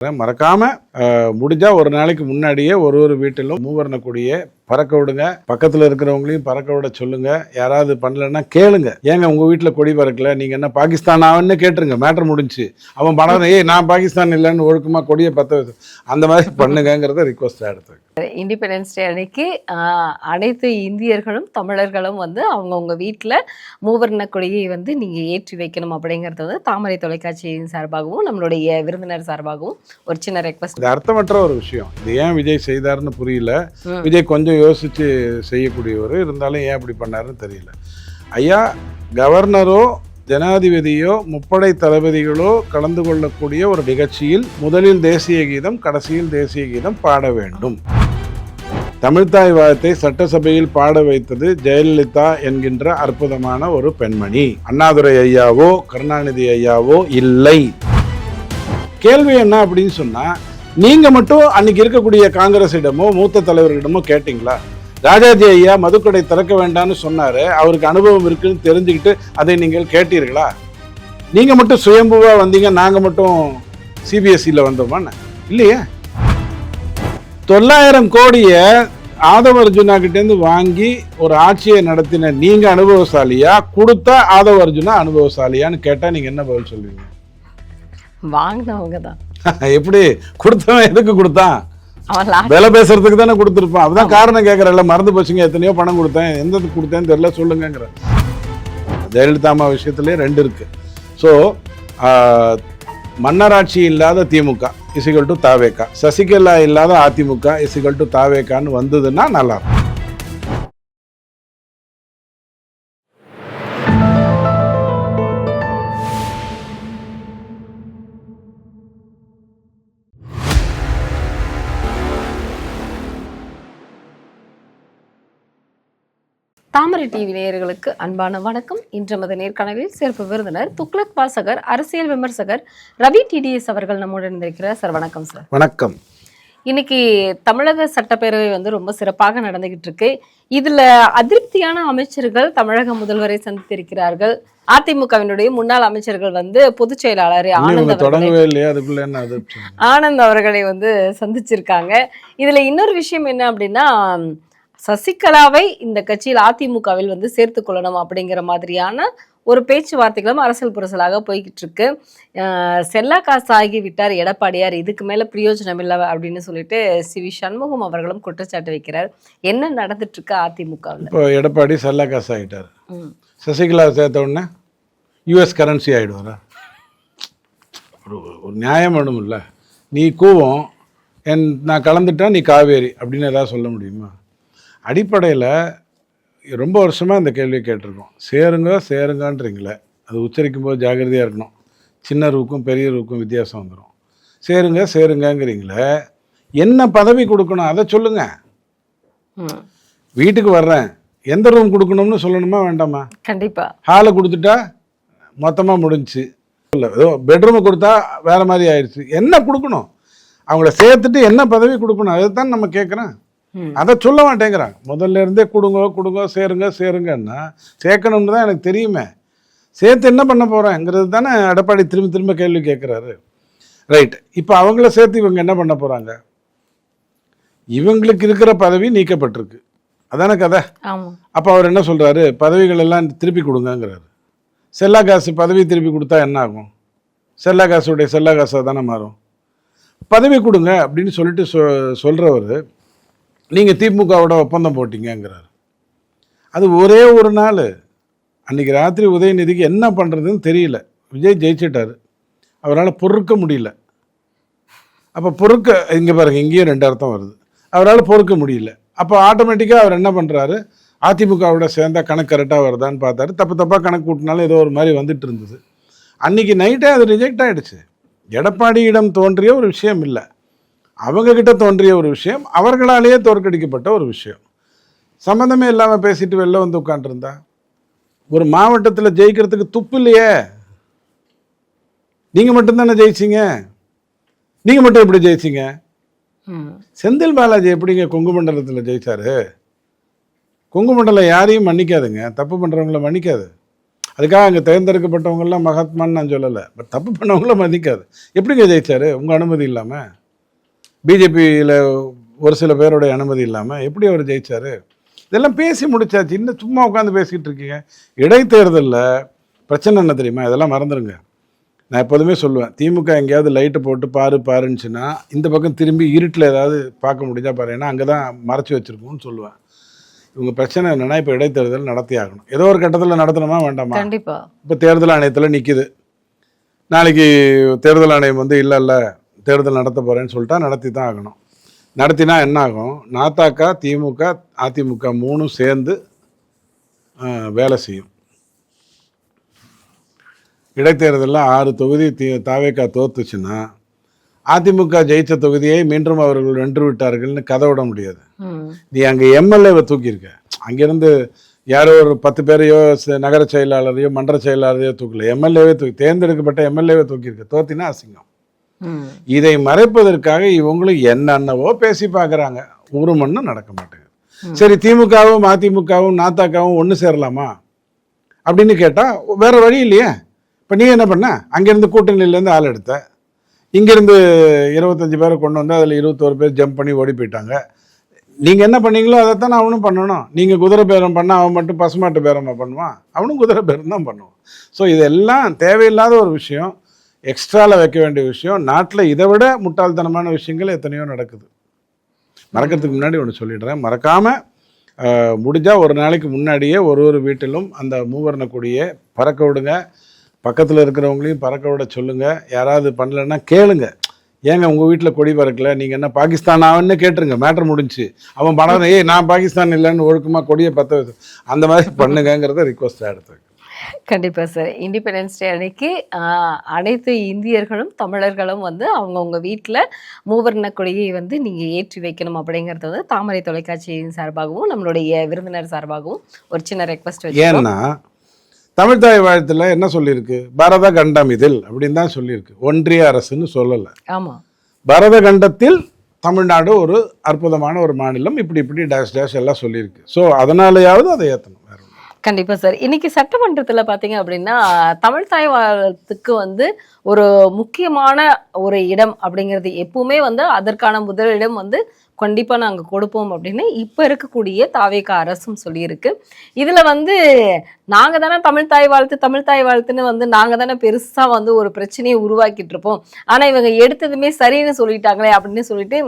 மறக்காம முடிஞ்சா ஒரு நாளைக்கு முன்னாடியே ஒரு வீட்டிலும் மூவர்ண கொடியை பறக்க விடுங்க. பக்கத்துல இருக்கிறவங்களையும் பறக்க விட சொல்லுங்க. யாராவது பண்ணலன்னா கேளுங்க, ஏங்க உங்க வீட்டுல கொடி பறக்கல, நீங்க என்ன பாகிஸ்தான் ஆவன்னு கேட்டுருங்க. மேட்டர் முடிஞ்சு அவன் பணம் நான் பாகிஸ்தான் இல்லைன்னு ஒழுக்கமா கொடியை பத்த அந்த மாதிரி பண்ணுங்கிறத ரிக்வஸ்ட் எடுத்து. இண்டிபெண்டன்ஸ் டே அன்னைக்கு அனைத்து இந்தியர்களும் தமிழர்களும் அவங்கவுங்க வீட்டில் மூவர்ண கொடியை நீங்கள் ஏற்றி வைக்கணும் அப்படிங்கிறது தாமரை தொலைக்காட்சியின் சார்பாகவும் நம்மளுடைய விருந்தினர் சார்பாகவும் ஒரு சின்ன ரெக்வஸ்ட். இது அர்த்தமற்ற ஒரு விஷயம். இது ஏன் விஜய் செய்தாருன்னு புரியல. விஜய் கொஞ்சம் யோசிச்சு செய்யக்கூடியவர், இருந்தாலும் ஏன் அப்படி பண்ணாருன்னு தெரியல. ஐயா கவர்னரோ ஜனாதிபதியோ முப்படை தளபதிகளோ கலந்து கொள்ளக்கூடிய ஒரு நிகழ்ச்சியில் முதலில் தேசிய கீதம், கடைசியில் தேசிய கீதம் பாட வேண்டும். தமிழ்த்தாய் வாழ்த்தை சட்டசபையில் பாட வைத்தது ஜெயலலிதா என்கின்ற அற்புதமான ஒரு பெண்மணி. அண்ணாதுரை ஐயாவோ கருணாநிதி ஐயாவோ இல்லை. கேள்வி என்ன அப்படின்னு சொன்னா, நீங்க மட்டும் அன்னைக்கு இருக்கக்கூடிய காங்கிரஸிடமோ மூத்த தலைவர்களிடமோ கேட்டீங்களா? ராஜாஜி ஐயா மதுக்கடை திறக்க வேண்டாம்னு சொன்னாரு, அவருக்கு அனுபவம் இருக்குன்னு தெரிஞ்சுக்கிட்டு அதை நீங்கள் கேட்டீர்களா? நீங்க மட்டும் சுயம்புவா வந்தீங்க, நாங்க மட்டும் சிபிஎஸ்சியில் வந்தோமான்னு இல்லையே. 900 கோடியை ஆதவ அர்ஜுனா கிட்டேருந்து வாங்கி ஒரு ஆட்சியை நடத்தின நீங்க அனுபவசாலியா, கொடுத்தா ஆதவ அர்ஜுனா அனுபவசாலியான்னு கேட்டா நீங்க என்ன பதில் சொல்லுவீங்க? வாங்கினவங்க தான். எப்படி கொடுத்தவன் எதுக்கு கொடுத்தான்? வேலை பேசுறதுக்கு தானே கொடுத்துருப்பான். அதுதான் காரணம் கேட்கறல, மறந்து போச்சுங்க, எத்தனையோ பணம் கொடுத்தேன், எந்த கொடுத்தேன்னு தெரியல சொல்லுங்கிற. ஜெயலலிதா அம்மா விஷயத்திலே 2 இருக்கு. ஸோ மன்னராட்சி இல்லாத திமுக இசிகல் டு தாவேகா, சசிகலா இல்லாத அதிமுக இசிகல் டு தாவேகான்னு வந்ததுன்னா நல்லா இருக்கும். தாமரை டிவி நேயர்களுக்கு அன்பான வணக்கம். இன்று நமது நேர்காணலில் சிறப்பு விருந்தினர் துக்ளக் வாசகர், அரசியல் விமர்சகர் ரவி டிடிஎஸ் அவர்கள் நம்முடன் இருக்கிறார். சார் வணக்கம். சார் வணக்கம். இன்னைக்கு தமிழக சட்டப்பேரவை ரொம்ப சிறப்பாக நடந்துகிட்டு இருக்கு. இதுல அதிருப்தியான அமைச்சர்கள் தமிழக முதல்வரை சந்தித்திருக்கிறார்கள். அதிமுகவினுடைய முன்னாள் அமைச்சர்கள் பொதுச் செயலாளர் ஆனந்த் அவர்களை சந்திச்சிருக்காங்க. இதுல இன்னொரு விஷயம் என்ன அப்படின்னா, சசிகலாவை இந்த கட்சியில் அதிமுகவில் சேர்த்து கொள்ளணும் அப்படிங்கிற மாதிரியான ஒரு பேச்சுவார்த்தைகளும் அரசியல் புரசலாக போய்கிட்டு இருக்கு. செல்லா காசு ஆகிவிட்டார் எடப்பாடியார், இதுக்கு மேல பிரயோஜனம் இல்லை அப்படின்னு சொல்லிட்டு சிவி சண்முகம் அவர்களும் குற்றச்சாட்டு வைக்கிறார். என்ன நடந்துட்டு இருக்கு அதிமுகவில்? இப்போ எடப்பாடி செல்லா காசு ஆகிட்டார், சசிகலா சேர்த்த உடனே யூஎஸ் கரன்சி ஆகிடுவாரா? ஒரு நியாயம் வேணும் இல்லை? நீ கூவம் நான் கலந்துட்டா நீ காவேரி அப்படின்னு ஏதாவது சொல்ல முடியுமா? அடிப்படையில் ரொம்ப வருஷமாக இந்த கேள்வியை கேட்டிருக்கோம். சேருங்கன்றீங்களே, அது உச்சரிக்கும் போது ஜாகிரதையாக இருக்கணும். சின்ன ரூக்கும் பெரிய ரூக்கும் வித்தியாசம் வந்துடும். சேருங்கங்கிறீங்களே, என்ன பதவி கொடுக்கணும் அதை சொல்லுங்க. வீட்டுக்கு வர்றேன், எந்த ரூம் கொடுக்கணும்னு சொல்லணுமா வேண்டாமா? கண்டிப்பாக. ஹாலை கொடுத்துட்டா மொத்தமாக முடிஞ்சிச்சு, இல்லை ஏதோ பெட்ரூமை கொடுத்தா வேறு மாதிரி ஆயிடுச்சு. என்ன கொடுக்கணும்? அவங்கள சேர்த்துட்டு என்ன பதவி கொடுக்கணும் அதை தான் நம்ம கேட்குறேன். அதை சொல்ல மாட்டேங்கிறாங்க. முதல்ல இருந்தே கொடுங்க சேருங்கன்னா சேர்க்கணும்னு தான் எனக்கு தெரியுமே. சேர்த்து என்ன பண்ண போகிறாங்கிறது தானே எடப்பாடி திரும்ப கேள்வி கேட்குறாரு. ரைட், இப்போ அவங்கள சேர்த்து இவங்க என்ன பண்ண போகிறாங்க? இவங்களுக்கு இருக்கிற பதவி நீக்கப்பட்டிருக்கு, அதானே கதை. அப்போ அவர் என்ன சொல்கிறாரு? பதவிகள் எல்லாம் திருப்பி கொடுங்கங்கிறாரு. செல்லா காசு பதவி திருப்பி கொடுத்தா என்ன ஆகும்? செல்லா காசாக தானே மாறும். பதவி கொடுங்க அப்படின்னு சொல்லிட்டு சொல்கிறவர், நீங்கள் திமுகவோட ஒப்பந்தம் போட்டிங்கங்கிறார். அது ஒரே ஒரு நாள், அன்றைக்கி ராத்திரி உதயநிதிக்கு என்ன பண்ணுறதுன்னு தெரியல. விஜய் ஜெயிச்சிட்டார், அவரால் பொறுக்க முடியல. அப்போ இங்கே பாருங்கள், இங்கேயும் 2 அர்த்தம் வருது. அவரால் பொறுக்க முடியல. அப்போ ஆட்டோமேட்டிக்காக அவர் என்ன பண்ணுறாரு? அதிமுகவோட சேர்ந்தால் கணக்கு கரெக்டாக வருதான்னு பார்த்தாரு. தப்பாக கணக்கு கூட்டினாலும் ஏதோ ஒரு மாதிரி வந்துட்டு இருந்தது. அன்றைக்கி நைட்டே அது ரிஜெக்ட் ஆகிடுச்சு. எடப்பாடியிடம் தோன்றிய ஒரு விஷயம் இல்லை, அவங்கக்கிட்ட தோன்றிய ஒரு விஷயம், அவர்களாலேயே தோற்கடிக்கப்பட்ட ஒரு விஷயம். சம்மந்தமே இல்லாமல் பேசிட்டு வெளில வந்து உட்காந்துருந்தா ஒரு மாவட்டத்தில் ஜெயிக்கிறதுக்கு துப்பு இல்லையே. நீங்கள் மட்டும்தானே ஜெயிச்சிங்க, நீங்கள் மட்டும் எப்படி ஜெயிச்சிங்க? செந்தில் பாலாஜி எப்படிங்க கொங்கு மண்டலத்தில் ஜெயிச்சாரு? கொங்கு மண்டலம் யாரையும் மன்னிக்காதுங்க, தப்பு பண்ணுறவங்கள மன்னிக்காது. அதுக்காக அங்கே தேர்ந்தெடுக்கப்பட்டவங்கெல்லாம் மகாத்மான்னு நான் சொல்லலை. பட் தப்பு பண்ணவங்கள மதிக்காது. எப்படிங்க ஜெயிச்சார் உங்கள் அனுமதி இல்லாமல்? பிஜேபியில் ஒரு சில பேருடைய அனுமதி இல்லாமல் எப்படி அவர் ஜெயிச்சார்? இதெல்லாம் பேசி முடிச்சாச்சு. இன்னும் சும்மா உட்காந்து பேசிக்கிட்டு இருக்கீங்க. இடைத்தேர்தலில் பிரச்சனை என்ன தெரியுமா? இதெல்லாம் மறந்துடுங்க. நான் எப்போதுமே சொல்லுவேன், திமுக எங்கேயாவது லைட்டு போட்டு பாருன்னுச்சுன்னா இந்த பக்கம் திரும்பி இருட்டில் ஏதாவது பார்க்க முடிஞ்சா பாரு, ஏன்னா அங்கே தான் மறைச்சி வச்சுருக்கோம்னு சொல்லுவேன். இவங்க பிரச்சனை என்னென்னா இப்போ இடைத்தேர்தல் நடத்தி ஆகணும். ஏதோ ஒரு கட்டத்தில் நடத்தணுமா வேண்டாமா? கண்டிப்பாக. இப்போ தேர்தல் ஆணையத்தில் நிற்கிது. நாளைக்கு தேர்தல் ஆணையம் வந்து இல்லை தேர்தல் நடத்த போகிறேன்னு சொல்லிட்டா நடத்தி தான் ஆகணும். நடத்தினா என்ன ஆகும்? நாத்தாக்கா, திமுக, அதிமுக 3 சேர்ந்து வேலை செய்யும். இடைத்தேர்தலில் 6 தொகுதி தாவேக்கா தோத்துச்சுன்னா அதிமுக ஜெயிச்ச தொகுதியை மீண்டும் அவர்கள் வென்று விட்டார்கள்னு கதை விட முடியாது. நீ அங்கே எம்எல்ஏவை தூக்கியிருக்க. அங்கேருந்து யாரோ ஒரு 10 பேரையோ நகர செயலாளரையோ மன்ற செயலாளரையோ தூக்கல, எம்எல்ஏவே தேர்ந்தெடுக்கப்பட்ட எம்எல்ஏவை தூக்கியிருக்க. தோத்தினா அசிங்கம். இதை மறைப்பதற்காக இவங்களும் என்னென்னவோ பேசி பார்க்குறாங்க. ஒரு மண்ணும் நடக்க மாட்டேங்குது. சரி, திமுகவும் அதிமுகவும் நாத்தாக்காவும் ஒன்று சேரலாமா அப்படின்னு கேட்டால் வேற வழி இல்லையே. இப்போ நீ என்ன பண்ண? அங்கேருந்து கூட்டணியிலேருந்து ஆள் எடுத்த, இங்கேருந்து 25 பேரை கொண்டு வந்து அதில் 21 பேர் ஜம்ப் பண்ணி ஓடி போயிட்டாங்க. நீங்கள் என்ன பண்ணீங்களோ அதைத்தான் அவனும் பண்ணணும். நீங்கள் குதிரை பேரம் பண்ணால் அவன் மட்டும் பசுமாட்டு பேரமாக பண்ணுவான், அவனும் குதிரை பேரம் தான் பண்ணுவான். ஸோ இதெல்லாம் தேவையில்லாத ஒரு விஷயம், எக்ஸ்ட்ராவில் வைக்க வேண்டிய விஷயம். நாட்டில் இதை விட முட்டாள்தனமான விஷயங்கள் எத்தனையோ நடக்குது. மறக்கிறதுக்கு முன்னாடி ஒன்று சொல்லிடுறேன், மறக்காமல் முடிஞ்சால் ஒரு நாளைக்கு முன்னாடியே ஒரு வீட்டிலும் அந்த மூவர்ண கொடியை பறக்க விடுங்க. பக்கத்தில் இருக்கிறவங்களையும் பறக்க விட சொல்லுங்கள். யாராவது பண்ணலைன்னா கேளுங்க, ஏங்க உங்கள் வீட்டில் கொடி பறக்கல, நீங்கள் என்ன பாகிஸ்தான் ஆவன்னு கேட்டுருங்க. மேட்ரு முடிஞ்சு. அவன் பணம் நான் பாகிஸ்தான் இல்லைன்னு ஒழுக்கமாக கொடியை பற்ற வச்சு அந்த மாதிரி பண்ணுங்கிறத ரிக்வஸ்ட்டாக எடுத்துருக்கு. கண்டிப்பாக சார். இண்டிபெண்டன்ஸ் டே அன்னைக்கு அனைத்து இந்தியர்களும் தமிழர்களும் வந்து அவங்கவுங்க வீட்டில் மூவர்ண கொடியை வந்து நீங்கள் ஏற்றி வைக்கணும் அப்படிங்கிறது வந்து தாமரை தொலைக்காட்சியின் சார்பாகவும் நம்மளுடைய விருந்தினர் சார்பாகவும் ஒரு சின்ன ரெக்வஸ்ட் வச்சு. ஏன்னா தமிழ்தாய் வாழ்த்துல என்ன சொல்லியிருக்கு? பரத கண்டம் இதில் அப்படின்னு தான் சொல்லியிருக்கு, ஒன்றிய அரசுன்னு சொல்லலை. ஆமாம், பரத கண்டத்தில் தமிழ்நாடு ஒரு அற்புதமான ஒரு மாநிலம், இப்படி டேஷ் டேஷ் எல்லாம் சொல்லியிருக்கு. ஸோ அதனாலயாவது அதை ஏற்றணும். கண்டிப்பாக சார். இன்னைக்கு சட்டமன்றத்தில் பார்த்தீங்க அப்படின்னா தமிழ்தாய் வாழ்த்துக்கு வந்து ஒரு முக்கியமான ஒரு இடம் அப்படிங்கிறது எப்பவுமே வந்து அதற்கான முதலிடம் வந்து கண்டிப்பாக நாங்கள் கொடுப்போம் அப்படின்னு இப்போ இருக்கக்கூடிய தாவேகா அரசும் சொல்லியிருக்கு. இதில் வந்து நாங்கள் தானே தமிழ்தாய் வாழ்த்துன்னு வந்து நாங்கள் தானே பெருசாக வந்து ஒரு பிரச்சனையை உருவாக்கிட்டு இருப்போம், ஆனால் இவங்க எடுத்ததுமே சரின்னு சொல்லிட்டாங்களே அப்படின்னு சொல்லிட்டு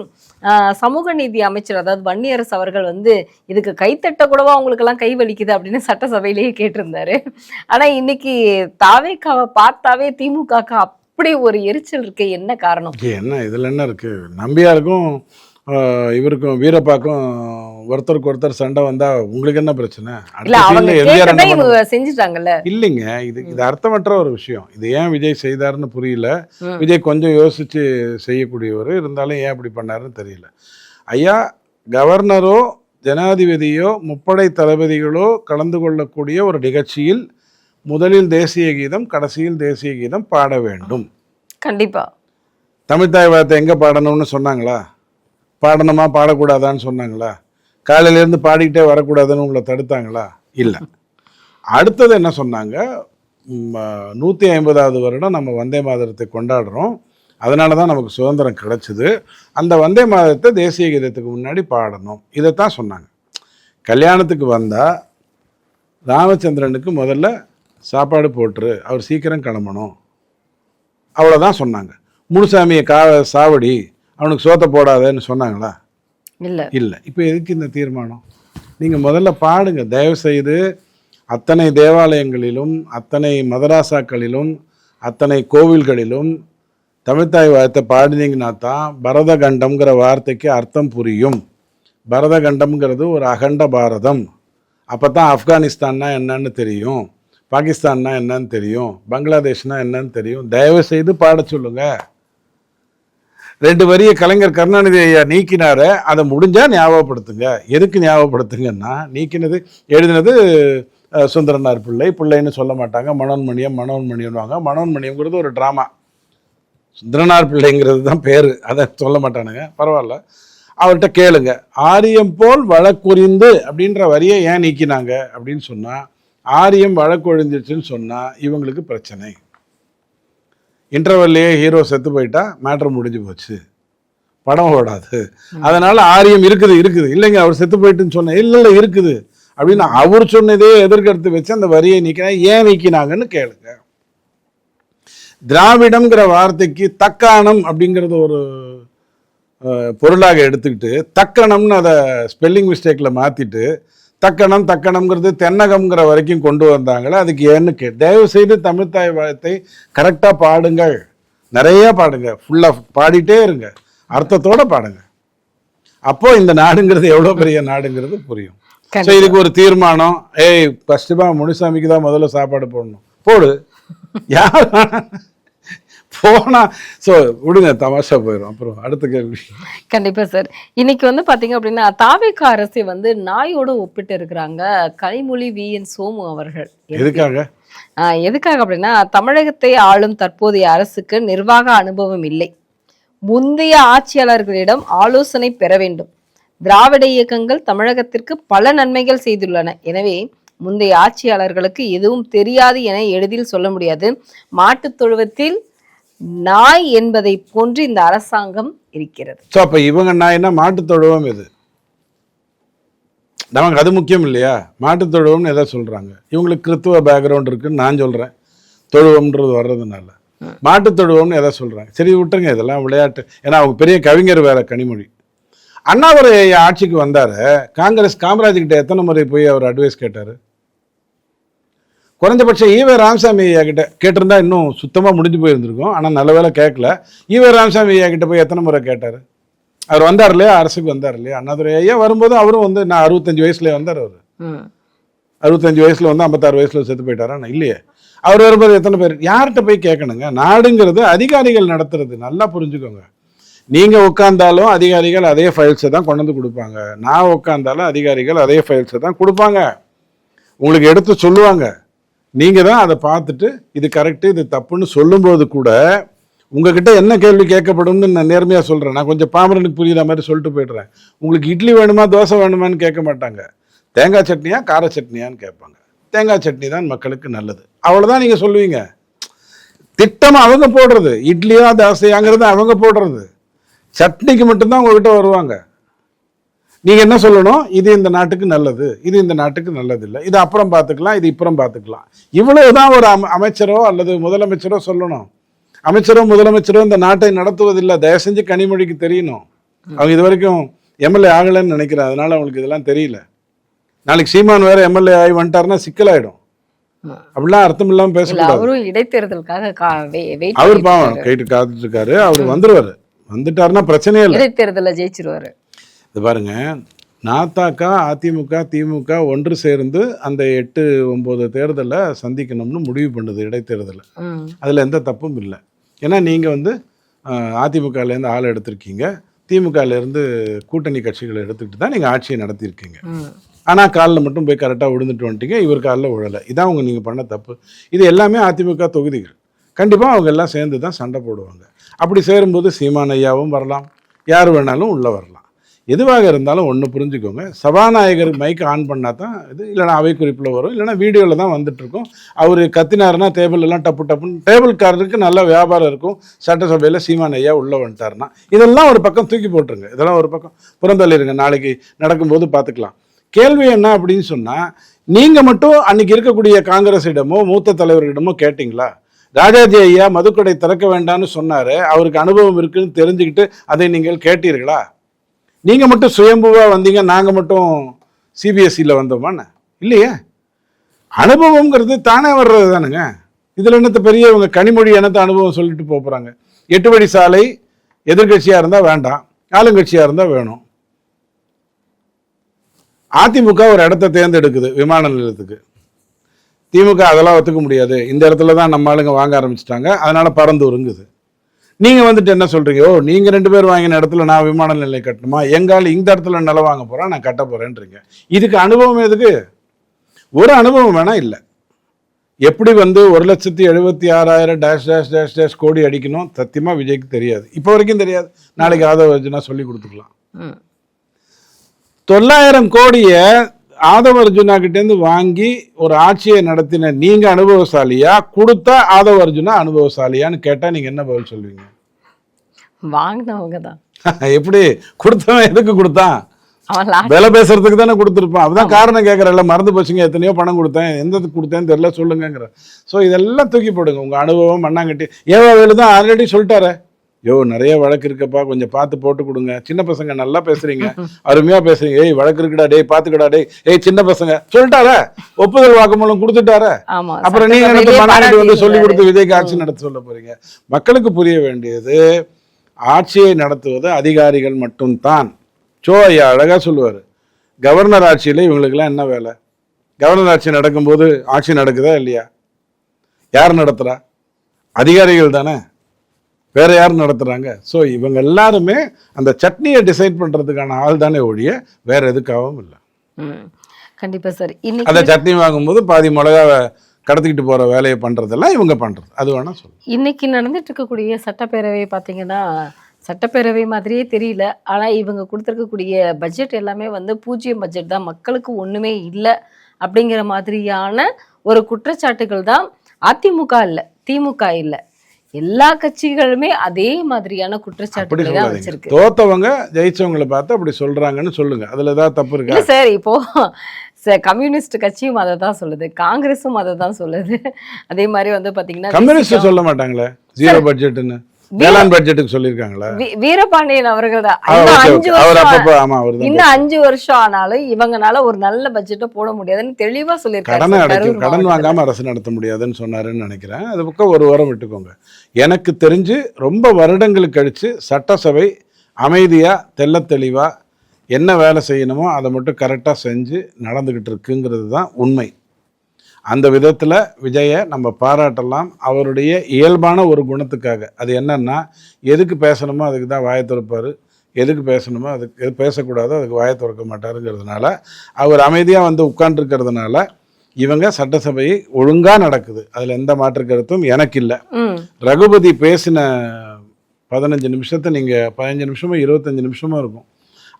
சமூக நீதி அமைச்சர், அதாவது வன்னியரசு அவர்கள் வந்து இதுக்கு கைத்தட்ட கூடவா அவங்களுக்கெல்லாம் கை வலிக்குது அப்படின்னு சட்டசபையிலேயே கேட்டிருந்தாரு. ஆனால் இன்னைக்கு தாவேகாவை பார்த்தாவே திமுகக்கு அப்படி ஒரு எரிச்சல் இருக்கு. என்ன காரணம்? என்ன இதில் என்ன இருக்கு? நம்பியாருக்கும் இவருக்கும் வீரப்பாக்கும் ஒருத்தருக்கு ஒருத்தர் சண்டை வந்தா உங்களுக்கு என்ன பிரச்சனை? செஞ்சுட்டாங்கல்ல. இல்லைங்க, இது அர்த்தமற்ற ஒரு விஷயம். இது ஏன் விஜய் செய்தாருன்னு புரியல. விஜய் கொஞ்சம் யோசிச்சு செய்யக்கூடியவர், இருந்தாலும் ஏன் இப்படி பண்ணாருன்னு தெரியல. ஐயா, கவர்னரோ ஜனாதிபதியோ முப்படை தளபதிகளோ கலந்து கொள்ளக்கூடிய ஒரு நிகழ்ச்சியில் முதலில் தேசிய கீதம், கடைசியில் தேசிய கீதம் பாட வேண்டும். கண்டிப்பா. தமிழ்தாய் வாழ்த்தை எங்க பாடணும்னு சொன்னாங்களா? பாடணுமா பாடக்கூடாதான்னு சொன்னாங்களா? காலையிலேருந்து பாடிக்கிட்டே வரக்கூடாதுன்னு உங்களை தடுத்தாங்களா? இல்லை. அடுத்தது என்ன சொன்னாங்க? 150வது வருடம் நம்ம வந்தே மாதரத்தை கொண்டாடுறோம், அதனால தான் நமக்கு சுதந்திரம் கிடைச்சிது, அந்த வந்தே மாதரத்தை தேசிய கீதத்துக்கு முன்னாடி பாடணும். இதைத்தான் சொன்னாங்க. கல்யாணத்துக்கு வந்தால் ராமச்சந்திரனுக்கு முதல்ல சாப்பாடு போட்டுரு, அவர் சீக்கிரம் கிளம்பணும், அவ்வளோதான் சொன்னாங்க. முனுசாமியை சாவடி, அவனுக்கு சோத்த போடாதேன்னு சொன்னாங்களா? இல்லை. இல்லை. இப்போ எதுக்கு இந்த தீர்மானம்? நீங்கள் முதல்ல பாடுங்க தயவு செய்து. அத்தனை தேவாலயங்களிலும், அத்தனை மதராசாக்களிலும், அத்தனை கோவில்களிலும் தமிழ்தாய் வாழ்த்தை பாடினீங்கன்னா தான் பரத கண்டம்ங்கிற வார்த்தைக்கு அர்த்தம் புரியும். பரத கண்டம்ங்கிறது ஒரு அகண்ட பாரதம். அப்போ தான் ஆப்கானிஸ்தான்னா என்னன்னு தெரியும், பாகிஸ்தான்னா என்னன்னு தெரியும், பங்களாதேஷ்னா என்னன்னு தெரியும். தயவு செய்து பாட சொல்லுங்க. 2 வரியை கலைஞர் கருணாநிதி ஐயா நீக்கினார, அதை முடிஞ்சா ஞாபகப்படுத்துங்க. எதுக்கு ஞாபகப்படுத்துங்கன்னா, நீக்கினது எழுதினது சுந்தரனார் பிள்ளைன்னு சொல்ல மாட்டாங்க, மனோன்மணியம்வாங்க. மனோன்மணியம்ங்கிறது ஒரு ட்ராமா, சுந்தரனார் பிள்ளைங்கிறது தான் பேர், அதை சொல்ல மாட்டானுங்க. பரவாயில்ல, அவர்கிட்ட கேளுங்க. ஆரியம் போல் வழக்குறிந்து அப்படின்ற வரியை ஏன் நீக்கினாங்க அப்படின்னு சொன்னால், ஆரியம் வழக்கு ஒழிஞ்சிருச்சுன்னு சொன்னால் இவங்களுக்கு பிரச்சனை. இன்டர்வல்லையே ஹீரோ செத்து போயிட்டா மேட்ரு முடிஞ்சு போச்சு, படம் ஓடாது. அதனால ஆரியம் இருக்குது இல்லைங்க அவர் செத்து போயிட்டுன்னு சொன்னேன், இல்லை இருக்குது அப்படின்னு அவர் சொன்னதே எதிர்கருத்து வச்சு அந்த வரியை நீக்கினா ஏன் நீக்கினாங்கன்னு கேளுங்க. திராவிடம்ங்கிற வார்த்தைக்கு தக்காணம் அப்படிங்கிறது ஒரு பொருளாக எடுத்துக்கிட்டு தக்கணம்னு அதை ஸ்பெல்லிங் மிஸ்டேக்கில் மாற்றிட்டு தக்கணம்ங்கிறது தென்னகம்ங்கிற வரைக்கும் கொண்டு வந்தாங்களே, அதுக்கு ஏன்னு தயவு செய்து தமிழ்த்தாய் வாழ்த்தை கரெக்டாக பாடுங்கள், நிறைய பாடுங்க, ஃபுல்லாக பாடிட்டே இருங்க, அர்த்தத்தோட பாடுங்க. அப்போ இந்த நாடுங்கிறது எவ்வளோ பெரிய நாடுங்கிறது புரியும். ஸோ இதுக்கு ஒரு தீர்மானம், ஃபர்ஸ்ட்டுமா முனுசாமிக்கு தான் முதல்ல சாப்பாடு போடணும், போடு, யார் போனா ஸோ விடுங்க, தமாஷா போயிடும். அப்புறம் அடுத்த கேள்வி. கண்டிப்பா சார். இன்னைக்கு வந்து பாத்தீங்க அப்படின்னா தாவேக அரசை வந்து நாயோட ஒப்பிட்டு இருக்கிறாங்க கனிமொழி VN சோமு அவர்கள். எதுக்காக அப்படின்னா, தமிழகத்தை ஆளும் தற்போதைய அரசுக்கு நிர்வாக அனுபவம் இல்லை, முந்தைய ஆட்சியாளர்களிடம் ஆலோசனை பெற வேண்டும், திராவிட இயக்கங்கள் தமிழகத்திற்கு பல நன்மைகள் செய்துள்ளன, எனவே முந்தைய ஆட்சியாளர்களுக்கு எதுவும் தெரியாது என எளிதில் சொல்ல முடியாது, மாட்டுத் தொழுவத்தில் நாய் என்பதை போன்று இந்த அரசாங்கம் இருக்கிறது. அப்ப இவங்க நாய்னா மாட்டுத் தொழுவம் எது, நமக்கு அது முக்கியம் இல்லையா? மாட்டுத் தொழுவம்னு எதை சொல்றாங்க? இவங்களுக்கு கிறித்துவ பேக்ரவுண்ட் இருக்குன்னு நான் சொல்றேன், தொழுவம்ன்றது வர்றதுனால. மாட்டுத் தொழுவம்னு எதை சொல்றாங்க? சரி விட்டுருங்க, இதெல்லாம் விளையாட்டு. ஏன்னா அவங்க பெரிய கவிஞர் வேற, கனிமொழி. அண்ணாதுரை ஆட்சிக்கு வந்தாரு, காமராஜ் கிட்ட எத்தனை முறை போய் அவர் அட்வைஸ் கேட்டாரு? குறைஞ்சபட்சம் ஈவே ராமசாமி ஐயா கிட்ட கேட்டிருந்தா இன்னும் சுத்தமாக முடிஞ்சு போயிருந்திருக்கும். ஆனால் நல்ல வேலை கேட்கல. ஈவே ராமசாமி ஐயா கிட்ட போய் எத்தனை முறை கேட்டார்? அவர் வந்தார் இல்லையா, அரசுக்கு வந்தார் இல்லையா? அண்ணாதுரை ஐயா வரும்போது அவரும் வந்து நான் 65 வயசுல வந்தார். அவர் 65 வயசுல வந்து 56 வயசுல செத்து போயிட்டாரா? இல்லையே. அவர் வரும்போது எத்தனை பேர்? யார்கிட்ட போய் கேட்கணுங்க? நாடுங்கிறது அதிகாரிகள் நடத்துறது, நல்லா புரிஞ்சுக்கோங்க. நீங்க உட்கார்ந்தாலும் அதிகாரிகள் அதே ஃபைல்ஸை தான் கொண்டு வந்து கொடுப்பாங்க, நான் உட்கார்ந்தாலும் அதிகாரிகள் அதே ஃபைல்ஸை தான் கொடுப்பாங்க, உங்களுக்கு எடுத்து சொல்லுவாங்க. நீங்கள் தான் அதை பார்த்துட்டு இது கரெக்டு இது தப்புன்னு சொல்லும்போது கூட உங்ககிட்ட என்ன கேள்வி கேட்கப்படும்னு நான் நேர்மையாக சொல்கிறேன். நான் கொஞ்சம் பாமரனுக்கு புரியுற மாதிரி சொல்லிட்டு போய்ட்றேன். உங்களுக்கு இட்லி வேணுமா தோசை வேணுமான்னு கேட்க மாட்டாங்க, தேங்காய் சட்னியா கார சட்னியான்னு கேட்பாங்க. தேங்காய் சட்னி தான் மக்களுக்கு நல்லது, அவ்வளோதான் நீங்கள் சொல்லுவீங்க. திட்டம் அவங்க போடுறது, இட்லியா தோசையாங்கிறது அவங்க போடுறது, சட்னிக்கு மட்டும்தான் உங்ககிட்ட வருவாங்க. நீங்கள் என்ன சொல்லணும்? இது இந்த நாட்டுக்கு நல்லது, இது இந்த நாட்டுக்கு நல்லது இல்லை, இது அப்புறம் பார்த்துக்கலாம், இது இப்புறம் பார்த்துக்கலாம். இவ்வளவுதான் ஒரு அமைச்சரோ அல்லது முதலமைச்சரோ சொல்லணும். அமைச்சரோ முதலமைச்சரோ இந்த நாட்டை நடத்துவதில்லை. தயவு செஞ்சு கனிமொழிக்கு தெரியணும். அவங்க இது வரைக்கும் எம்எல்ஏ ஆகலைன்னு நினைக்கிறேன், அதனால அவங்களுக்கு இதெல்லாம் தெரியல. நாளைக்கு சீமான் வேற எம்எல்ஏ ஆகி வந்துட்டாருன்னா சிக்கலாயிடும். அப்படிலாம் அர்த்தம் இல்லாமல் பேசக்கூடாது. அவரும் இடைத்தேர்தலுக்காக அவர் பாவம் கைட்டு காத்துட்டு இருக்காரு, அவர் வந்துருவாரு. வந்துட்டாருன்னா பிரச்சனையே இல்லை, இடைத்தேர்தலில் ஜெயிச்சிருவாரு. இது பாருங்க, நாத்தாக்கா அதிமுக திமுக ஒன்று சேர்ந்து அந்த 8-9 தேர்தலை சந்திக்கணும்னு முடிவு பண்ணுது, இடைத்தேர்தலை. அதில் எந்த தப்பும் இல்லை. ஏன்னா நீங்கள் வந்து அதிமுகலேருந்து ஆள் எடுத்திருக்கீங்க, திமுகலேருந்து கூட்டணி கட்சிகளை எடுத்துக்கிட்டு தான் நீங்கள் ஆட்சியை நடத்தியிருக்கீங்க. ஆனால் காலில் மட்டும் போய் கரெக்டாக விழுந்துட்டு வந்துட்டீங்க, இவர் காலில் விழலை. இதான் அவங்க நீங்கள் பண்ண தப்பு. இது எல்லாமே அதிமுக தொகுதிகள். கண்டிப்பாக அவங்க எல்லாம் சேர்ந்து தான் சண்டை போடுவாங்க. அப்படி சேரும்போது சீமான் ஐயாவும் வரலாம், யார் வேணாலும் உள்ளே வரலாம். எதுவாக இருந்தாலும் ஒன்று புரிஞ்சுக்கோங்க, சபாநாயகர் மைக் ஆன் பண்ணால் தான் இது, இல்லைனா அவை குறிப்பில் வரும், இல்லைனா வீடியோவில் தான் வந்துட்டுருக்கும். அவர் கத்தினாருன்னா டேபிள் எல்லாம் டப்புன்னு டேபிள்காரருக்கு நல்ல வியாபாரம் இருக்கும். சட்டசபையில் சீமான் ஐயா உள்ளே வந்துட்டாருன்னா இதெல்லாம் ஒரு பக்கம் தூக்கி போட்டுருங்க, இதெல்லாம் ஒரு பக்கம் புறந்தள்ளிருங்க, நாளைக்கு நடக்கும்போது பார்த்துக்கலாம். கேள்வி என்ன அப்படின்னு சொன்னால், நீங்கள் மட்டும் அன்றைக்கி இருக்கக்கூடிய காங்கிரஸிடமோ மூத்த தலைவர்களிடமோ கேட்டிங்களா? ராஜாஜி ஐயா மதுக்கடை திறக்க வேண்டாம்னு சொன்னார், அவருக்கு அனுபவம் இருக்குன்னு தெரிஞ்சுக்கிட்டு அதை நீங்கள் கேட்டீர்களா? நீங்கள் மட்டும் சுயம்புவாக வந்தீங்க, நாங்கள் மட்டும் சிபிஎஸ்சியில் வந்தோமான்னு இல்லையே. அனுபவங்கிறது தானே வர்றது தானுங்க. இதில் என்னத்த பெரிய இவங்க கனிமொழி என்னத்த அனுபவம் சொல்லிட்டு போகிறாங்க? 8 வழி சாலை எதிர்கட்சியாக இருந்தால் வேண்டாம், ஆளுங்கட்சியாக இருந்தால் வேணும். அதிமுக ஒரு இடத்த தேர்ந்தெடுக்குது விமான நிலையத்துக்கு, திமுக அதெல்லாம் ஒத்துக்க முடியாது, இந்த இடத்துல தான் நம்ம ஆளுங்க வாங்க ஆரம்பிச்சிட்டாங்க, அதனால பறந்து ஒருங்குது. நீங்கள் வந்துட்டு என்ன சொல்கிறீங்க? நீங்கள் 2 பேர் வாங்கின இடத்துல நான் விமான நிலையம் கட்டணுமா? எங்கால் இந்த இடத்துல நிலம் வாங்க போகிறேன், நான் கட்ட போகிறேன்றீங்க. இதுக்கு அனுபவம் எதுக்கு? ஒரு அனுபவம் வேணா இல்லை. எப்படி வந்து 1,76,000 கோடி அடிக்கணும் சத்தியமாக விஜய்க்கு தெரியாது, இப்போ வரைக்கும் தெரியாது. நாளைக்கு ஆதவ அர்ஜுனா சொல்லி கொடுத்துக்கலாம். 900 கோடியை ஆதவ அர்ஜுனா கிட்டேருந்து வாங்கி ஒரு ஆட்சியை நடத்தின நீங்க அனுபவசாலியா, கொடுத்தா ஆதவ அர்ஜுனா அனுபவசாலியான்னு கேட்டா நீங்க என்ன பதில் சொல்வீங்க? வாங்கினவங்க தான். எப்படி கொடுத்தவன் எதுக்கு கொடுத்தான்? அவன் விலை பேசுறதுக்கு தானே கொடுத்துருப்பான். அப்பதான் காரணம் கேட்கறல, மறந்து போச்சுங்க, எத்தனையோ பணம் கொடுத்தேன், எந்ததுக்கு கொடுத்தேன்னு தெரியல சொல்லுங்கிற. ஸோ இதெல்லாம் தூக்கி போடுங்க. உங்க அனுபவம் மண்ணாங்கட்டி. ஏவாவேலு தான் ஆல்ரெடி சொல்லிட்டாரு, யோ நிறைய வழக்கு இருக்கப்பா, கொஞ்சம் பார்த்து போட்டு கொடுங்க. சின்ன பசங்க நல்லா பேசுறீங்க, அருமையா பேசுறீங்க, ஏய் வழக்கு இருக்குடா டேய் பாத்துக்கடா டேய், ஏய் சின்ன பசங்க சொல்லிட்டார, ஒப்புதல் வாக்குமூலம் கொடுத்துட்டார. அப்புறம் நீங்க என்ன மண்ணாங்கட்டி வந்து சொல்லி கொடுத்து விஜய்க்கு ஆட்சி நடத்த சொல்ல போறீங்க? மக்களுக்கு புரிய வேண்டியது, ஆட்சியை நடத்துவது அதிகாரிகள் மட்டும்தான். சோ ஐயா அழகா சொல்லுவாரு, கவர்னர் ஆட்சியில இவங்களுக்கெல்லாம் என்ன வேலை? கவர்னர் ஆட்சி நடக்கும்போது ஆட்சி நடக்குதா இல்லையா? யார் நடத்துறா? அதிகாரிகள் தானே, வேற யார் நடத்துறாங்க? ஸோ இவங்க எல்லாருமே அந்த சட்னியை டிசைட் பண்றதுக்கான ஆள் தானே ஒழிய வேற எதுக்காகவும் இல்லை. கண்டிப்பா சார். அந்த சட்னி வாங்கும்போது பாதி மிளகாவை கடத்திக்கிட்டு போற வேலையை பண்றதெல்லாம் இவங்க பண்றது. அது வேணா சொல்லு. இன்னைக்கு நடந்துட்டு இருக்கக்கூடிய சட்டப்பேரவை பார்த்தீங்கன்னா சட்டப்பேரவை மாதிரியே தெரியல. ஆனால் இவங்க கொடுத்துருக்கக்கூடிய பட்ஜெட் எல்லாமே வந்து பூஜ்ஜியம் பட்ஜெட் தான், மக்களுக்கு ஒன்றுமே இல்லை அப்படிங்கிற மாதிரியான ஒரு குற்றச்சாட்டுகள் தான். அதிமுக இல்லை, திமுக இல்லை, எல்லா கட்சிகளுமே அதே மாதிரியான குற்றச்சாட்டுகளை தான் வச்சிருக்கு. தோத்தவங்க ஜெயிச்சவங்களை பார்த்து அப்படி சொல்றாங்கன்னு சொல்லுங்க, அதுல ஏதாவது தப்பு இருக்கு? இல்லை சார், இப்போ கம்யூனிஸ்ட் கட்சியும் அதை தான் சொல்லுது, காங்கிரஸும் அதை தான் சொல்லுது. அதே மாதிரி வந்து பாத்தீங்கன்னா கம்யூனிஸ்ட் சொல்ல மாட்டாங்களே ஜீரோ பட்ஜெட்னு, வேளாண் பட்ஜெட்டுக்கு சொல்லியிருக்காங்களா? வீரபாண்டியன் அவர்கள் தான். இன்னும் 5 வருஷம் ஆனாலும் இவங்கனால ஒரு நல்ல பட்ஜெட்டை போட முடியாதுன்னு தெளிவா சொல்லியிருக்காரு. கடன் வாங்காம அரசு நடத்த முடியாதுன்னு சொன்னாருன்னு நினைக்கிறேன். அது பக்கம் ஒரு வாரம் விட்டுக்கோங்க. எனக்கு தெரிஞ்சு ரொம்ப வருடங்களுக்கு கழிச்சு சட்டசபை அமைதியா தெள்ள தெளிவா என்ன வேலை செய்யணுமோ அதை மட்டும் கரெக்டாக செஞ்சு நடந்துகிட்டு இருக்குங்கிறது தான் உண்மை. அந்த விதத்தில் விஜயை நம்ம பாராட்டலாம், அவருடைய இயல்பான ஒரு குணத்துக்காக. அது என்னன்னா, எதுக்கு பேசணுமோ அதுக்கு தான் வாயை திறப்பார், எதுக்கு பேசணுமோ அதுக்கு, எது பேசக்கூடாதோ அதுக்கு வாயை திறக்க மாட்டாருங்கிறதுனால, அவர் அமைதியாக வந்து உட்கார்ந்துருக்கிறதுனால இவங்க சட்டசபையை ஒழுங்காக நடக்குது. அதில் எந்த மாற்று கருத்தும் எனக்கு இல்லை. ரகுபதி பேசின 15 நிமிஷத்தை நீங்கள் 15 நிமிஷமோ 25 நிமிஷமோ இருக்கும்.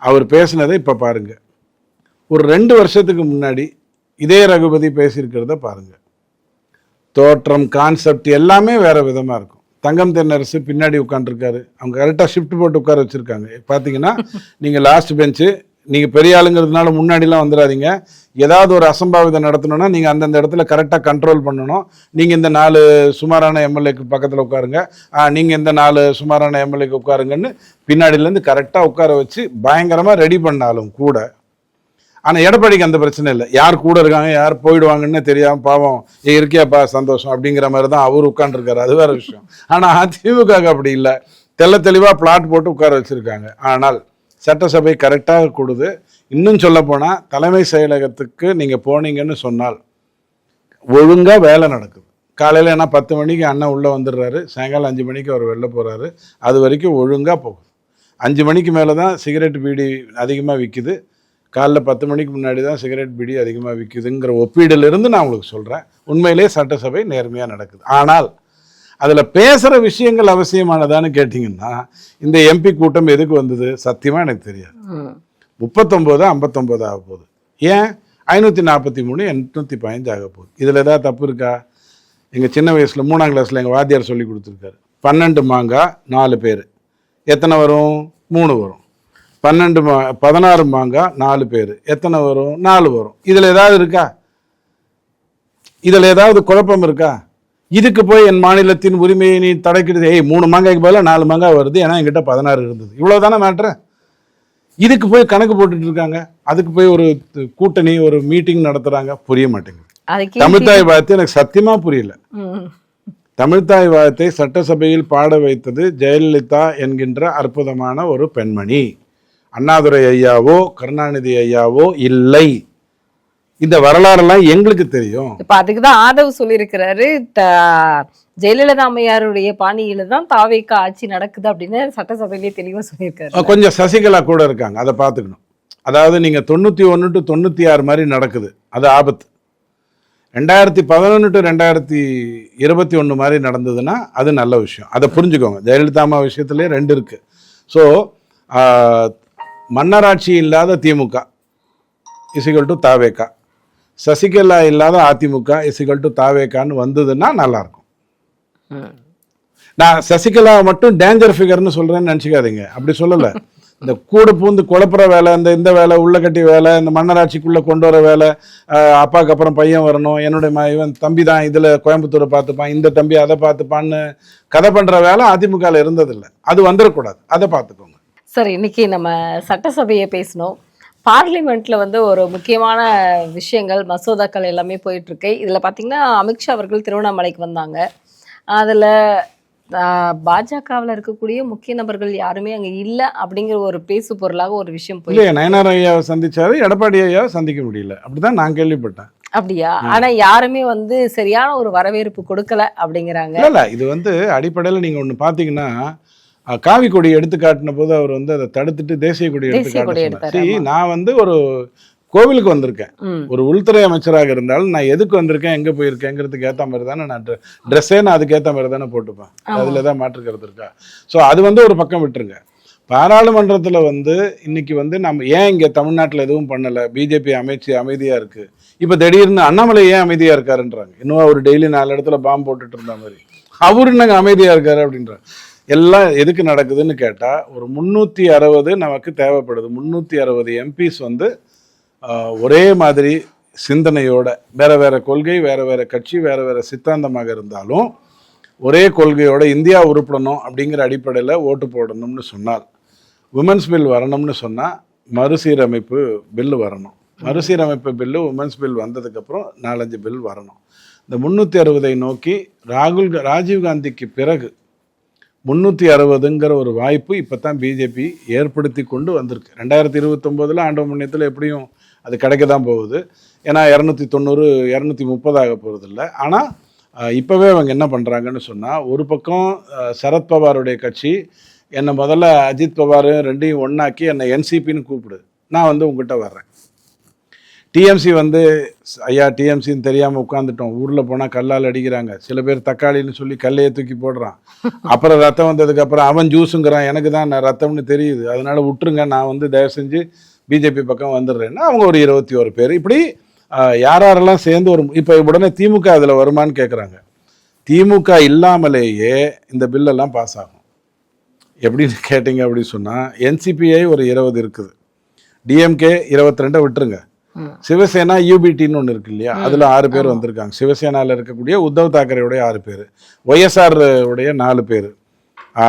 அவர் பேசினதை இப்போ பாருங்கள். ஒரு 2 வருஷத்துக்கு முன்னாடி இதே ரகுபதி பேசியிருக்கிறத பாருங்க. தோற்றம், கான்செப்ட் எல்லாமே வேற விதமா இருக்கும். தங்கம் தென்னரசு பின்னாடி உட்காந்துருக்காரு, அவங்க கரெக்டாக ஷிஃப்ட் போட்டு உட்கார வச்சிருக்காங்க. பார்த்தீங்கன்னா நீங்கள் லாஸ்ட் பெஞ்சு, நீங்கள் பெரிய ஆளுங்கிறதுனால முன்னாடிலாம் வந்துடாதீங்க. ஏதாவது ஒரு அசம்பாவிதம் நடத்தணும்னா நீங்கள் அந்தந்த இடத்துல கரெக்டாக கண்ட்ரோல் பண்ணணும். நீங்கள் இந்த 4 சுமாரான எம்எல்ஏக்கு பக்கத்தில் உட்காருங்க, நீங்கள் இந்த 4 சுமாரான எம்எல்ஏக்கு உட்காருங்கன்னு பின்னாடியிலேருந்து கரெக்டாக உட்கார வச்சு பயங்கரமாக ரெடி பண்ணாலும் கூட, ஆனால் எடப்பாடிக்கு அந்த பிரச்சனை இல்லை. யார் கூட இருக்காங்க, யார் போயிடுவாங்கன்னு தெரியாமல் பாவம் இருக்கியாப்பா சந்தோஷம் அப்படிங்கிற மாதிரி தான் அவர் உட்காந்துருக்காரு. அது வேற விஷயம். ஆனால் அதிமுக அப்படி இல்லை, தெள்ள தெளிவாக பிளாட் போட்டு உட்கார வச்சுருக்காங்க. ஆனால் சட்டசபை கரெக்டாக கொடுது. இன்னும் சொல்ல போனால் தலைமை செயலகத்துக்கு நீங்கள் போனீங்கன்னு சொன்னால் ஒழுங்காக வேலை நடக்குது. காலையில் ஏன்னா 10 மணிக்கு அண்ணன் உள்ளே வந்துடுறாரு, சாயங்காலம் 5 மணிக்கு அவர் வெளில போகிறாரு. அது வரைக்கும் ஒழுங்காக போகுது. 5 மணிக்கு மேலே தான் சிகரெட் பீடி அதிகமாக விற்கிது, காலைல 10 மணிக்கு முன்னாடி தான் சிகரெட் பீடி அதிகமாக விற்குதுங்கிற ஒப்பீடிலிருந்து நான் உங்களுக்கு சொல்கிறேன். உண்மையிலே சட்டசபை நேர்மையாக நடக்குது. ஆனால் அதில் பேசுகிற விஷயங்கள் அவசியமானதான்னு கேட்டிங்கன்னா, இந்த எம்பி கூட்டம் எதுக்கு வந்தது சத்தியமாக எனக்கு தெரியாது. 39 59 ஆக போகுது. ஏன் 543 815 ஆக போகுது. இதில் ஏதாவது தப்பு இருக்கா? எங்கள் சின்ன வயசில் 3ஆம் கிளாஸில் எங்கள் வாத்தியார் சொல்லி கொடுத்துருக்காரு, 12 மாங்காய் 4 பேர் எத்தனை வரும்? 3 வரும். 16 மாங்காய் 4 பேர் எத்தனை வரும்? 4 வரும். இதில் ஏதாவது இருக்கா? இதில் ஏதாவது குழப்பம் இருக்கா? இதுக்கு போய் என் மாநிலத்தின் உரிமையை நீ தடைக்கிட்டு, 3 மாங்காய்க்கு பதிலாக 4 மாங்காய் வருது, ஏன்னா என்கிட்ட 16 இருந்தது, இவ்வளோதானே மேட்ரு. இதுக்கு போய் கணக்கு போட்டுட்டு இருக்காங்க. அதுக்கு போய் ஒரு கூட்டணி, ஒரு மீட்டிங் நடத்துறாங்க. புரிய மாட்டேங்குது. தமிழ்தாய் வாழ்த்து எனக்கு சத்தியமா புரியல. தமிழ்தாய் வாழ்த்தை சட்டசபையில் பாட வைத்தது ஜெயலலிதா என்கின்ற அற்புதமான ஒரு பெண்மணி. அண்ணாதுரை ஐயாவோ கருணாநிதி ஐயாவோ இல்லை. இந்த வரலாறுலாம் எங்களுக்கு தெரியும். இப்ப அதுக்குதான் ஆதவ் சொல்லியிருக்கிறாரு, ஜெயலலிதா அம்மையாருடைய பாணியில தான் தாவேக்கா ஆட்சி நடக்குது அப்படின்னு சட்டசபையிலேயே தெளிவா சொல்லியிருக்காரு. கொஞ்சம் சசிகலா கூட இருக்காங்க, அதை பார்த்துக்கணும். அதாவது நீங்க 91 to 96 மாதிரி நடக்குது, அது ஆபத்து. 2011 to 2021 மாதிரி நடந்ததுன்னா அது நல்ல விஷயம், அதை புரிஞ்சுக்கோங்க. ஜெயலலிதா அம்மா விஷயத்திலே 2 இருக்கு. ஸோ மன்னராட்சி இல்லாத திமுக, இசிகல் டு தாவேக்கா, சசிகலா இல்லாத அதிமுக இசிகல் டு தாவேக்கான்னு வந்ததுன்னா நல்லாயிருக்கும். நான் சசிகலா மட்டும் டேஞ்சர் ஃபிகர்னு சொல்கிறேன்னு நினச்சிக்காதீங்க, அப்படி சொல்லலை. இந்த கூட பூந்து குழப்புற வேலை, இந்த வேலை, உள்ள கட்டி வேலை, இந்த மன்னராட்சிக்குள்ளே கொண்டு வர வேலை, அப்பாவுக்கு அப்புறம் பையன் வரணும், என்னுடைய இவன் தம்பி தான் இதில் கோயம்புத்தூரை பார்த்துப்பான், இந்த தம்பி அதை பார்த்துப்பான்னு கதை பண்ணுற வேலை அதிமுகவில் இருந்ததில்லை. அது வந்துடக்கூடாது, அதை பார்த்துக்கோங்க. சார், இன்னைக்கு நம்ம சட்டசபையை பேசணும். பார்லிமெண்ட்ல வந்து ஒரு முக்கியமான விஷயங்கள், மசோதாக்கள் எல்லாமே போயிட்டு இருக்கு. இதுல பாத்தீங்கன்னா அமித்ஷா அவர்கள் திருவண்ணாமலைக்கு வந்தாங்க. அதுல பாஜகவில் இருக்கக்கூடிய முக்கிய நபர்கள் யாருமே அங்க இல்ல அப்படிங்கிற ஒரு பேசு பொருளாக ஒரு விஷயம் போய் நயனார் ஐயாவை சந்திச்சாரு, எடப்பாடி ஐயாவை சந்திக்க முடியல, அப்படிதான் நான் கேள்விப்பட்டேன். அப்படியா? ஆனா யாருமே வந்து சரியான ஒரு வரவேற்பு கொடுக்கல அப்படிங்கிறாங்க. இல்ல, இது வந்து அடிப்படையில் நீங்க ஒண்ணு பாத்தீங்கன்னா, காவி கொடி எடுத்து காட்டின போது அவர் வந்து அதை தடுத்துட்டு தேசிய கொடி எடுத்து காட்டினார். நான் வந்து ஒரு கோவிலுக்கு வந்திருக்கேன், ஒரு உள்துறை அமைச்சராக இருந்தாலும் நான் எதுக்கு வந்திருக்கேன், எங்க போயிருக்கேங்கிறதுக்கு ஏற்ற மாதிரி தானே நான் ட்ரெஸ்ஸே நான் அதுக்கு ஏற்ற மாதிரி தானே போட்டுப்பேன். அதுல தான் மாற்றுக்கிறது இருக்கா? ஸோ அது வந்து ஒரு பக்கம் விட்டுருங்க. பாராளுமன்றத்தில் வந்து இன்னைக்கு வந்து நம்ம ஏன் இங்கே தமிழ்நாட்டில் எதுவும் பண்ணலை, பிஜேபி அமைதியாக இருக்குது, இப்போ திடீர்னு அண்ணாமலை ஏன் அமைதியாக இருக்காருன்றாங்க. இன்னும் அவர் டெய்லி 4 இடத்துல பாம்பு போட்டுட்டு இருந்த மாதிரி அவரு நாங்கள் அமைதியாக இருக்காரு அப்படின்றாங்க. எல்லாம் எதுக்கு நடக்குதுன்னு கேட்டால், ஒரு 360 நமக்கு தேவைப்படுது. 360 எம்பிஸ் வந்து ஒரே மாதிரி சிந்தனையோட, வேற வேற கொள்கை, வேற வேற கட்சி, வேற வேற சித்தாந்தமாக இருந்தாலும் ஒரே கொள்கையோட இந்தியா உருப்படணும் அப்படிங்கிற அடிப்படையில் ஓட்டு போடணும்னு சொன்னால், உமன்ஸ் பில் வரணும்னு சொன்னால் மறுசீரமைப்பு பில்லு வரணும். மறுசீரமைப்பு பில்லு, உமன்ஸ் பில் வந்ததுக்கப்புறம் 4-5 பில் வரணும். இந்த 360 நோக்கி ராஜீவ்காந்திக்கு பிறகு 360ங்கிற ஒரு வாய்ப்பு இப்போ தான் பிஜேபி ஏற்படுத்தி கொண்டு வந்திருக்கு. 2029 ஆண்டு முன்னேற்றத்தில் எப்படியும் அது கிடைக்க தான் போகுது. ஏன்னா 290 230 ஆக போகிறது இல்லை. ஆனால் இப்போவே அவங்க என்ன பண்ணுறாங்கன்னு சொன்னால், ஒரு பக்கம் சரத்பவாருடைய கட்சி என்னை முதல்ல அஜித் பவார் ரெண்டையும் ஒன்றாக்கி என்னை என்சிபின்னு கூப்பிடு, நான் வந்து உங்ககிட்ட வர்றேன். டிஎம்சி வந்து ஐயா டிஎம்சின்னு தெரியாமல் உட்காந்துட்டோம், ஊரில் போனால் கல்லால் அடிக்கிறாங்க, சில பேர் தக்காளின்னு சொல்லி கல்லையை தூக்கி போடுறான், அப்புறம் ரத்தம் வந்ததுக்கப்புறம் அவன் ஜூஸுங்கிறான், எனக்கு தான் நான் ரத்தம்னு தெரியுது, அதனால விட்டுருங்க, நான் வந்து தயவு செஞ்சு பிஜேபி பக்கம் வந்துடுறேன்னா அவங்க ஒரு 21 பேர். இப்படி யாரெல்லாம் சேர்ந்து ஒரு இப்போ உடனே திமுக அதில் வருமானு கேட்குறாங்க. திமுக இல்லாமலேயே இந்த பில்லெல்லாம் பாஸ் ஆகும். எப்படின்னு கேட்டிங்க அப்படின்னு சொன்னால், என்சிபிஐ ஒரு 20 இருக்குது, டிஎம்கே 22 விட்டுருங்க, சிவசேனா யூபிடின்னு ஒன்று இருக்கு இல்லையா, அதில் 6 பேர் வந்திருக்காங்க. சிவசேனாவில் இருக்கக்கூடிய உத்தவ் தாக்கரேவுடைய 6 பேர், ஒய்எஸ்ஆர் உடைய 4 பேர்,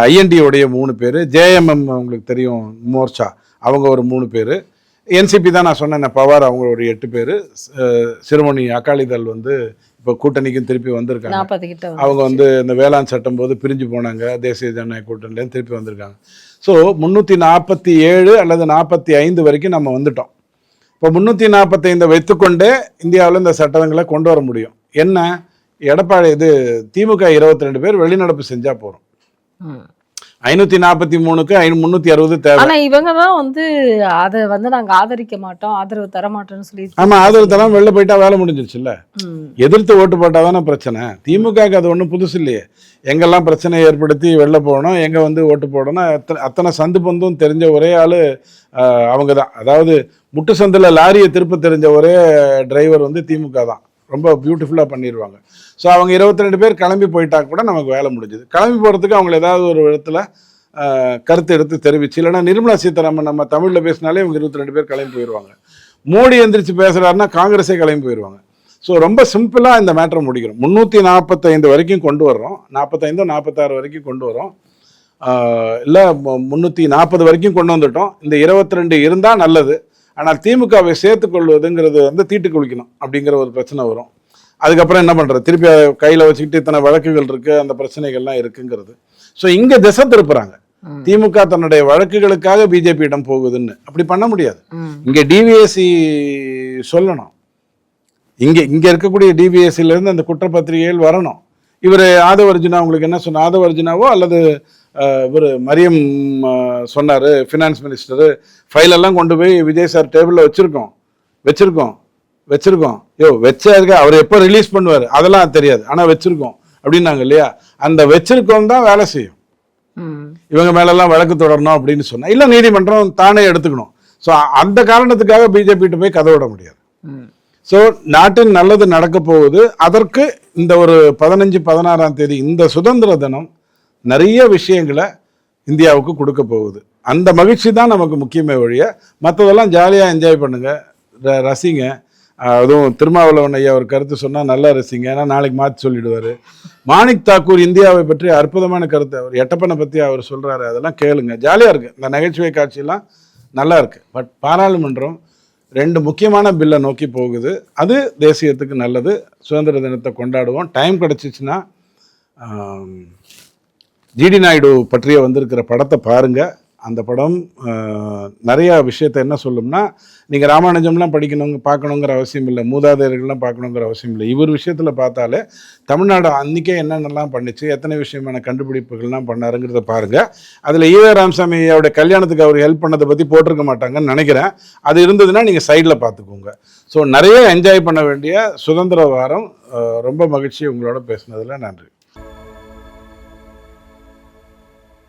ஐஎன்டி உடைய 3 பேர், ஜேஎம்எம் உங்களுக்கு தெரியும் மோர்ச்சா அவங்க ஒரு 3 பேர், என்சிபி தான் நான் சொன்னேன் பவார் அவங்க ஒரு 8 பேர், சிறுமணி அகாலிதள் வந்து இப்போ கூட்டணிக்கும் திருப்பி வந்திருக்காங்க. அவங்க வந்து இந்த வேளாண் சட்டம் போது பிரிஞ்சு போனாங்க, தேசிய ஜனநாயக கூட்டணிலேருந்து திருப்பி வந்திருக்காங்க. ஸோ 347 அல்லது 45 வரைக்கும் நம்ம வந்துட்டோம். இப்போ 345 வைத்துக்கொண்டே இந்தியாவில் இந்த சட்டங்களை கொண்டு வர முடியும். என்ன, எடப்பாடி திமுக 22 பேர் வெளிநடப்பு செஞ்சா போறோம். 543க்கு 360 தேவை. ஆனா இவங்க தான் வந்து அதை வந்து நாங்க ஆதரிக்க மாட்டோம், ஆதரவு தர மாட்டோம்னு சொல்லி. ஆமா, ஆதரவு தராம வெளில போயிட்டா வேலை முடிஞ்சிருச்சுல்ல. எதிர்த்து ஓட்டு போட்டாதானே பிரச்சனை. திமுகக்கு அது ஒன்றும் புதுசு இல்லையே. எங்கெல்லாம் பிரச்சனையை ஏற்படுத்தி வெளில போகணும், எங்க வந்து ஓட்டு போடணும், அத்தனை சந்து பந்தும் தெரிஞ்ச ஒரே ஆளு அவங்க தான். அதாவது முட்டு சந்தில் லாரியை திருப்ப தெரிஞ்ச ஒரே டிரைவர் வந்து திமுக தான். ரொம்ப பியூட்டிஃபுல்லாக பண்ணிடுவாங்க. ஸோ அவங்க 22 பேர் கிளம்பி போயிட்டா கூட நமக்கு வேலை முடிஞ்சுது. கிளம்பி போகிறதுக்கு அவங்களை ஏதாவது ஒரு இடத்துல கருத்து எடுத்து தெரிவிச்சு, இல்லைன்னா நிர்மலா சீதாராமன் நம்ம தமிழில் பேசினாலே இவங்க 22 பேர் கிளம்பி போயிடுவாங்க. மோடி எந்திரிச்சு பேசுகிறாருன்னா காங்கிரஸே கிளம்பி போயிடுவாங்க. ஸோ ரொம்ப சிம்பிளாக இந்த மேட்டரை முடிக்கிறோம். 345 வரைக்கும் கொண்டு வர்றோம், 45 46 வரைக்கும் கொண்டு வரோம், இல்லை 340 வரைக்கும் கொண்டு வந்துட்டோம். இந்த 22 இருந்தால் நல்லது. ஆனால் திமுகவை சேர்த்துக்கொள்வதுங்கிறது வந்து தீட்டு குளிக்கணும் அப்படிங்கிற ஒரு பிரச்சனை வரும். அதுக்கப்புறம் என்ன பண்ணுறது, திருப்பி கையில் வச்சுக்கிட்டு இத்தனை வழக்குகள் இருக்குது, அந்த பிரச்சனைகள்லாம் இருக்குங்கிறது. ஸோ இங்கே திசை திருப்புறாங்க. திமுக தன்னுடைய வழக்குகளுக்காக பிஜேபியிடம் போகுதுன்னு. அப்படி பண்ண முடியாது. இங்கே டிவிஎஸ்சி சொல்லணும், இங்கே இருக்கக்கூடிய டிவிஎஸ்சிலேருந்து அந்த குற்றப்பத்திரிகைகள் வரணும். இவர் ஆதவர்ஜுனா உங்களுக்கு என்ன சொன்ன, ஆதவர்ஜுனாவோ அல்லது இவர் மரியம் சொன்னார், ஃபினான்ஸ் மினிஸ்டரு, ஃபைலெல்லாம் கொண்டு போய் விஜய் சார் டேபிளில் வச்சுருக்கோம் யோ வச்சிருக்க, அவர் எப்போ ரிலீஸ் பண்ணுவார் அதெல்லாம் தெரியாது, ஆனால் வச்சுருக்கோம் அப்படின்னாங்க இல்லையா. அந்த வச்சிருக்கோம் தான் வேலை செய்யும். இவங்க மேலெல்லாம் வழக்கு தொடரணும் அப்படின்னு சொன்னால் இல்லை, நீதிமன்றம் தானே எடுத்துக்கணும். ஸோ அந்த காரணத்துக்காக பிஜேபிகிட்ட போய் கதை விட முடியாது. ஸோ நாட்டின் நல்லது நடக்க போகுது. அதற்கு இந்த ஒரு 15-16ஆம் தேதி இந்த சுதந்திர தினம் நிறைய விஷயங்களை இந்தியாவுக்கு கொடுக்க போகுது. அந்த மகிழ்ச்சி தான் நமக்கு முக்கியமே ஒழிய மற்றதெல்லாம் ஜாலியாக என்ஜாய் பண்ணுங்க, ரசிங்க. அதுவும் திருமாவளவன் ஐயா ஒரு கருத்து சொன்னால் நல்லா ரசிங்க, ஏன்னா நாளைக்கு மாற்றி சொல்லிடுவார். மாணிக் தாக்கூர் இந்தியாவை பற்றி அற்புதமான கருத்து, அவர் எட்டப்பனை பற்றி அவர் சொல்கிறாரு, அதெல்லாம் கேளுங்க, ஜாலியாக இருக்குது. இந்த நகைச்சுவை காட்சியெல்லாம் நல்லா இருக்குது. பட் பாராளுமன்றம் 2 முக்கியமான பில்லை நோக்கி போகுது. அது தேசியத்துக்கு நல்லது. சுதந்திர தினத்தை கொண்டாடுவோம். டைம் கிடச்சிச்சின்னா ஜிடி நாயுடு பற்றிய வந்திருக்கிற படத்தை பாருங்கள். அந்த படம் நிறைய விஷயத்தை என்ன சொல்லும்னா, நீங்கள் ராமானுஜம்லாம் பார்க்கணுங்கிற அவசியம் இல்லை, மூதாதையர்கள்லாம் பார்க்கணுங்கிற அவசியம் இல்லை. இவர் விஷயத்தில் பார்த்தாலே தமிழ்நாடு அன்றைக்கே என்னென்னலாம் பண்ணிச்சு, எத்தனை விஷயமான கண்டுபிடிப்புகள்லாம் பண்ணாருங்கிறத பாருங்கள். அதில் ஈவே ராமசாமி அவருடைய கல்யாணத்துக்கு அவர் ஹெல்ப் பண்ணதை பற்றி போட்டிருக்க மாட்டாங்கன்னு நினைக்கிறேன். அது இருந்ததுன்னா நீங்கள் சைடில் பார்த்துக்கோங்க. ஸோ நிறைய என்ஜாய் பண்ண வேண்டிய சுதந்திர வாரம். ரொம்ப மகிழ்ச்சி உங்களோட பேசுனதில். நன்றி.